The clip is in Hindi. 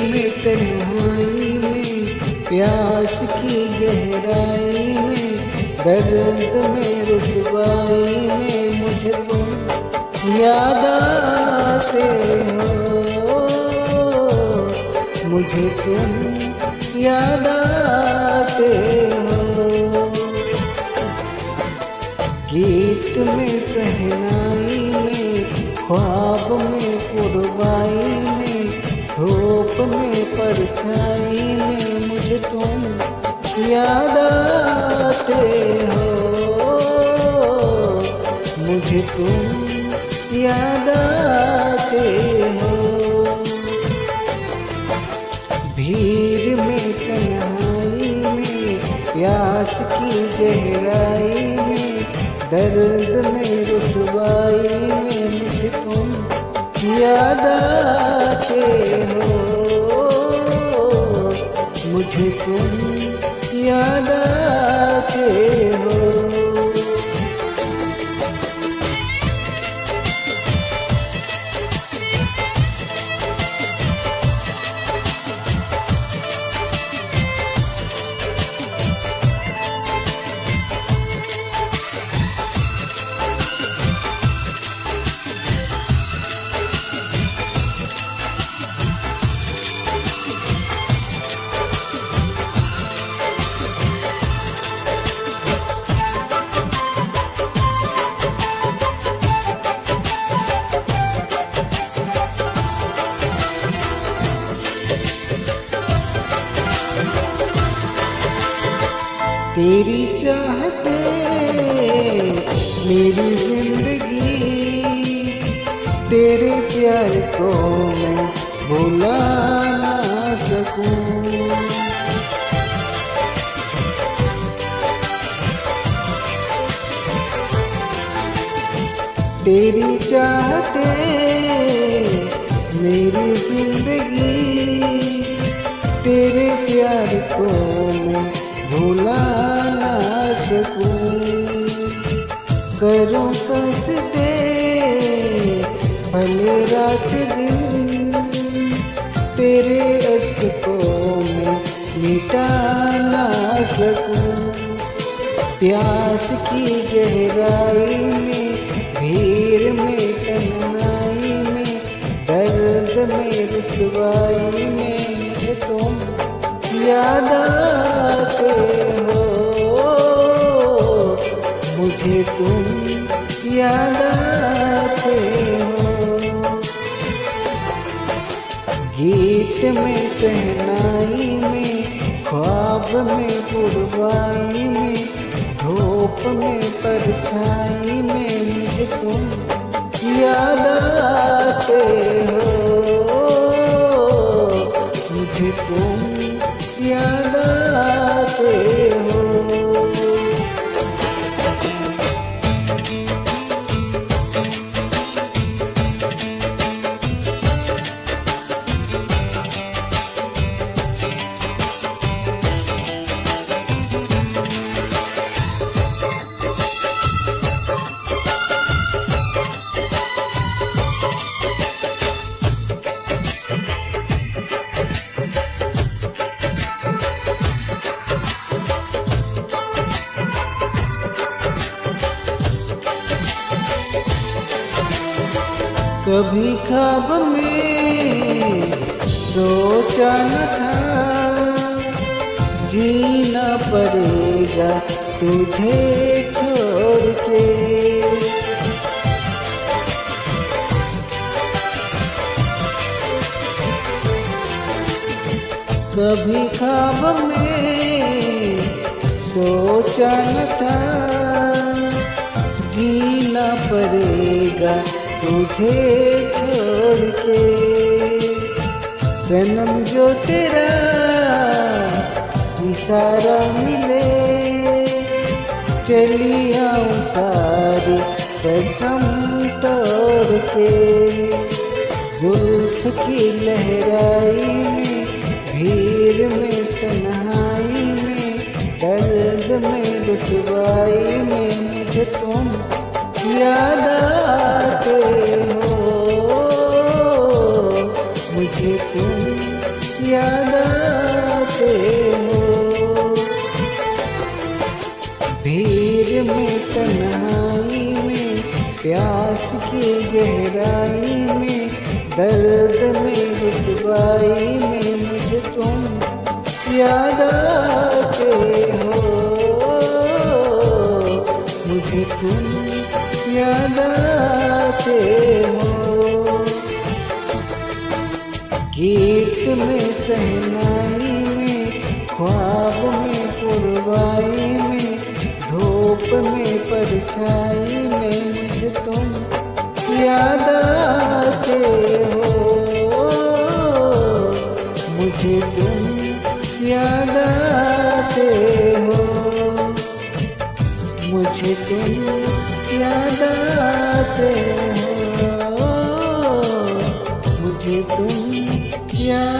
में तन्हाई में, प्यास की गहराई में, दर्द में रुसवाई में मुझे तुम याद आते हो, मुझे तुम याद आते हो। गीत में सहनाई में, ख्वाब में पुरवाई में, धूप में परछाई में मुझे तुम याद आते हो, मुझे तुम याद आते हो। भीड़ में तन्हाई में, प्यास की गहराई में, दर्द में रुसवाई में मुझे तुम याद आते हो, मुझे तुम याद आते हो। तेरी चाहते मेरी जिंदगी, तेरे प्यार को मैं भुला ना सकूं। तेरी चाहते मेरी जिंदगी, तेरे प्यार को मैं भुला ना सकूं। करूं कैसे भले रात दिन, तेरे अश्क को मैं मिटा ना सकूं। प्यास की गहराई में, भीड़ में तन्हाई में, दर्द में रुसवाई में मुझे तुम याद आते हो, मुझे तुम याद आते हो। गीत में सहनाई में, ख्वाब में पुरवाई में, धूप में परछाई में मुझे तुम याद आते हो, मुझे तुम याद आते हो। कभी ख्वाब में सोचा न था, जीना पड़ेगा तुझे छोड़ के। कभी ख्वाब में सोचा न था, जीना पड़ेगा तुझे छोड़ के। सनम जो तेरा इशारा मिले, चली आऊं सारी कसम तोड़ के। जुल्फ की लहराई में, भीड़ में तन्हाई में, दर्द में रुसवाई में मुझे तुम याद आते हो, मुझे तुम प्यास की गहराई में, दर्द में रुसवाई में मुझे तुम याद आते हो, मुझे तुम याद आते हो। गीत में सहनाई में, ख्वाब में पुरवाई में, धूप में परछाई में मुझे तुम याद आते हो, मुझे तुम याद आते हो, मुझे तुम याद आते हो, मुझे तुम याद